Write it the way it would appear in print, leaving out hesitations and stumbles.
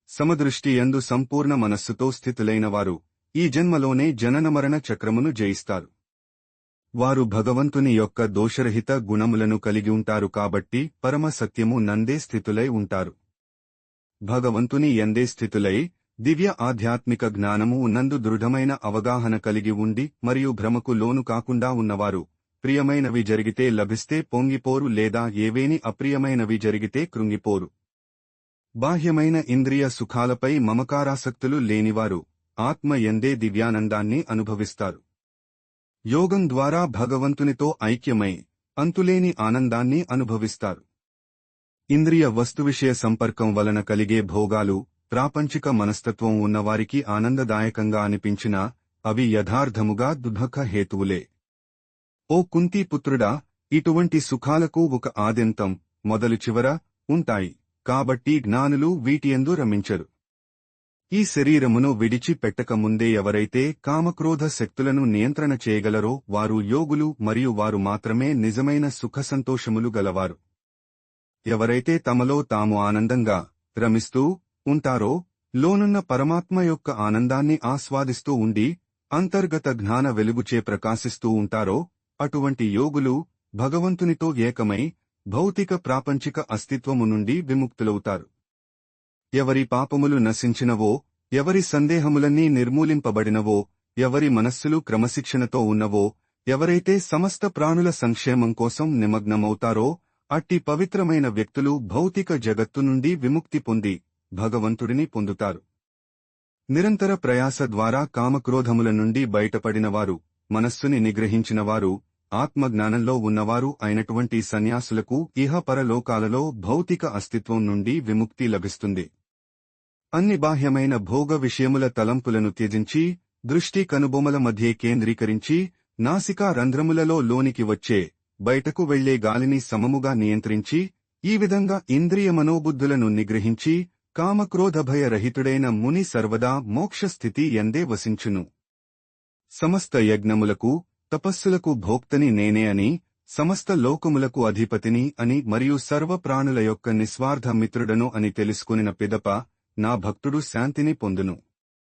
సమదృష్టి యందు సంపూర్ణ మనస్సుతో స్థితులైనవారు ఈ జన్మలోనే జననమరణ చక్రమును జయిస్తారు. వారు భగవంతుని యొక్క దోషరహిత గుణములను కలిగి ఉంటారు కాబట్టి పరమ సత్యము నందే స్థితులై ఉంటారు. భగవంతుని యందే స్థితులై దివ్య ఆధ్యాత్మిక జ్ఞానము నందు దృఢమైన అవగాహన కలిగి ఉండి మరియు భ్రమకు లోను కాకుండా ఉన్నవారు ప్రియమైనవి జరిగితే లభిస్తే పొంగిపోరు లేదా ఏవేని అప్రియమైనవి జరిగితే కృంగిపోరు. బాహ్యమైన ఇంద్రియ సుఖాలపై మమకారాసక్తులు లేనివారు ఆత్మ యందే దివ్యానందాన్ని అనుభవిస్తారు. యోగం ద్వారా భగవంతునితో ఐక్యమై అంతులేని ఆనందాన్ని అనుభవిస్తారు. ఇంద్రియ వస్తువిషయ సంపర్కం వలన కలిగే భోగాలు ప్రాపంచిక మనస్తత్వం ఉన్నవారికి ఆనందదాయకంగా అనిపించినా అవి యథార్థముగా దుఃఖ హేతువులే. ఓ కుంతీపుత్రుడా, ఇటువంటి సుఖాలకు ఒక ఆద్యంతం మొదలు చివర ఉంటాయి కాబట్టి జ్ఞానులు వీటియందు రమించరు. ఈ శరీరమును విడిచి పెట్టకముందే ఎవరైతే కామక్రోధ శక్తులను నియంత్రణ చేయగలరో వారు యోగులు మరియు వారు మాత్రమే నిజమైన సుఖసంతోషములు గలవారు. ఎవరైతే తమలో తాము ఆనందంగా రమిస్తూ ఉంటారో లోనున్న పరమాత్మ యొక్క ఆనందాన్ని ఆస్వాదిస్తూ ఉండి అంతర్గత జ్ఞాన వెలుగుచే ప్రకాశిస్తూ ఉంటారో అటువంటి యోగులు భగవంతునితో ఏకమై భౌతిక ప్రాపంచిక అస్తిత్వము నుండి విముక్తులవుతారు. ఎవరి పాపములు నశించినవో, ఎవరి సందేహములన్నీ నిర్మూలింపబడినవో, ఎవరి మనస్సులు క్రమశిక్షణతో ఉన్నవో, ఎవరైతే సమస్త ప్రాణుల సంక్షేమం కోసం నిమగ్నమవుతారో అట్టి పవిత్రమైన వ్యక్తులు భౌతిక జగత్తు నుండి విముక్తి పొంది భగవంతుడిని పొందుతారు. నిరంతర ప్రయాస ద్వారా కామక్రోధముల నుండి బయటపడినవారు, మనస్సుని నిగ్రహించినవారు, ఆత్మజ్ఞానంలో ఉన్నవారు అయినటువంటి సన్యాసులకు ఇహపరలోకాలలో భౌతిక అస్తిత్వం నుండి విముక్తి లభిస్తుంది. అన్ని బాహ్యమైన భోగ విషయముల తలంపులను త్యజించి దృష్టి కనుబొమల మధ్యే కేంద్రీకరించి నాసికా రంధ్రములలో లోనికి వచ్చే బయటకు వెళ్లే గాలిని సమముగా నియంత్రించి ఈ విధంగా ఇంద్రియ మనోబుద్ధులను నిగ్రహించి కామక్రోధభయ రహితుడైన ముని సర్వదా మోక్షస్థితి యందే వసించును. సమస్త యజ్ఞములకు తపస్సులకు భోక్తని నేనే అని, సమస్త లోకములకు అధిపతిని అని మరియు సర్వ ప్రాణుల యొక్క నిస్వార్థ మిత్రుడను అని తెలుసుకునిన పిదప నా భక్తుడు శాంతిని పొందును.